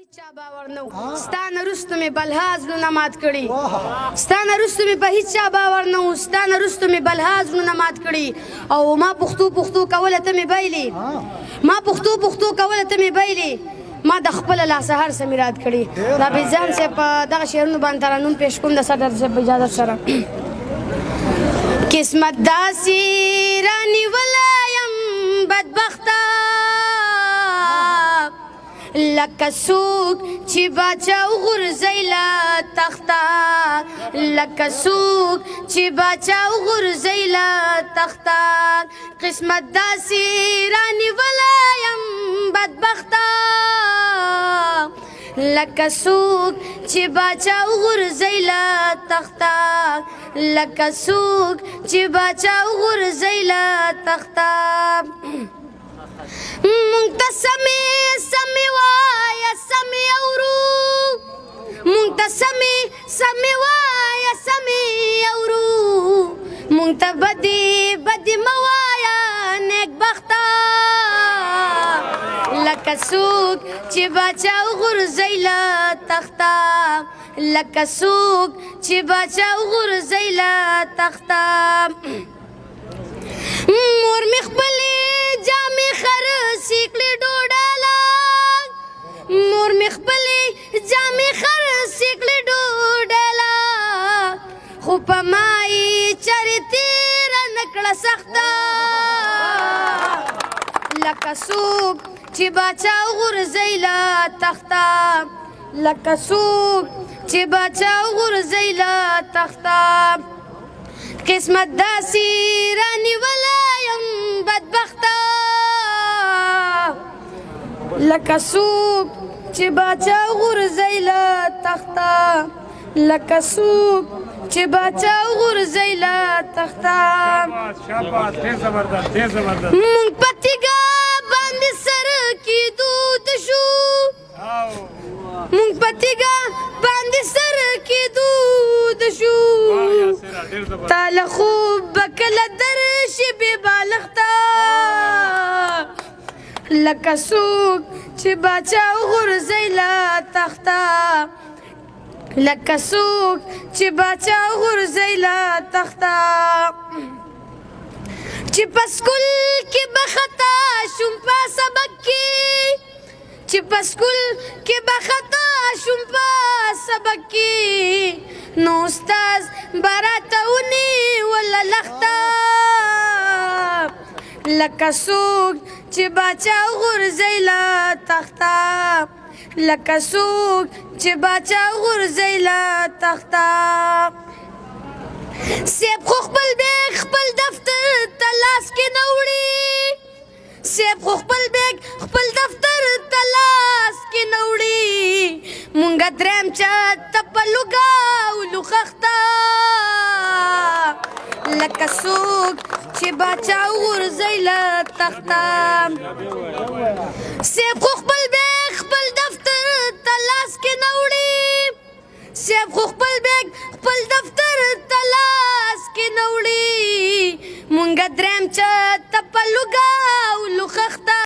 هیچا باور نه و ستا نه وروسته مې بلها زړونه مات کړي ستا نه وروسته مې په هیچا باور نه و ستا نه وروسته مې بلها زړونه مات کړي او ما پښتو کوله ته مې بایلې ما پښتو کوله ته مې بایلې ما د خپله لاسه هر څه مې راد کړي دا بېځان صاحب په دغه شعرونو باندې ترانون پیش کوم د سردار صاحب په اجازت سره قسمت داسې رانیولی یم بدبخته لکه څوک چې باچا وغورځوي له تخته لکه څوک چې باچا وغورځوي له تخته قسمت داسې رانیولی یم بدبخته لکه څوک چې باچا وغورځوي له تخته لکه څوک چې باچا وغورځوي له تخته مونږ ته سمې وایه سمې اورو مونږ ته سمې وایه سمې اورو مونږ ته بدې مه وایه نیکبخته لکه څوک چې باچا وغورځوي له تخته لکه څوک چې باچا وغورځوي له تخته مور مې خپلې جامې خرڅې کړې ډوډله مور مې خپلې جامې خرڅې کړې ډوډله خو په ما یې چارې تېره نه کړه سخته لکه څوک چې باچا وغورځوي له تخته لکه څوک چې باچا وغورځوي له تخته قسمت داسې رانیولی یم بدبخته لکه څوک چې باچا وغورځوي له تخته لکه څوک چې باچا وغورځوي له تخته مونږ په تیږه باندې سر کېدو د شو مونږ په تیږه باندې سر کېدو د شو تا له خوب به کله درشي بې بالښته لکه څوک چې باچا وغورځوي له تخته لکه څوک چې باچا وغورځوي له تخته چې په سکول کې به خطا شوم په سبق کې چې په سکول کې به خطا شوم په سبق کې نو استاد به راته ونیوله لښته لکه څوک چې باچا وغورځوي له تخته لکه څوک چې باچا وغورځوي له تخته سیب خو خپل بیگ خپل دفتر ته لاس کې نه وړي سیب خو خپل بیگ خپل دفتر ته لاس کې نه وړي مونږه دریم چت ته په لوګاولو خښته لکه څوک چې باچا وغورځوي له تخته سیب خو خپل بیگ خپل دفتر ته لاس کې نه وړي سیب خو خپل بیگ خپل دفتر ته لاس کې نه وړي مونږه دریم چت ته په لوګاولو خښته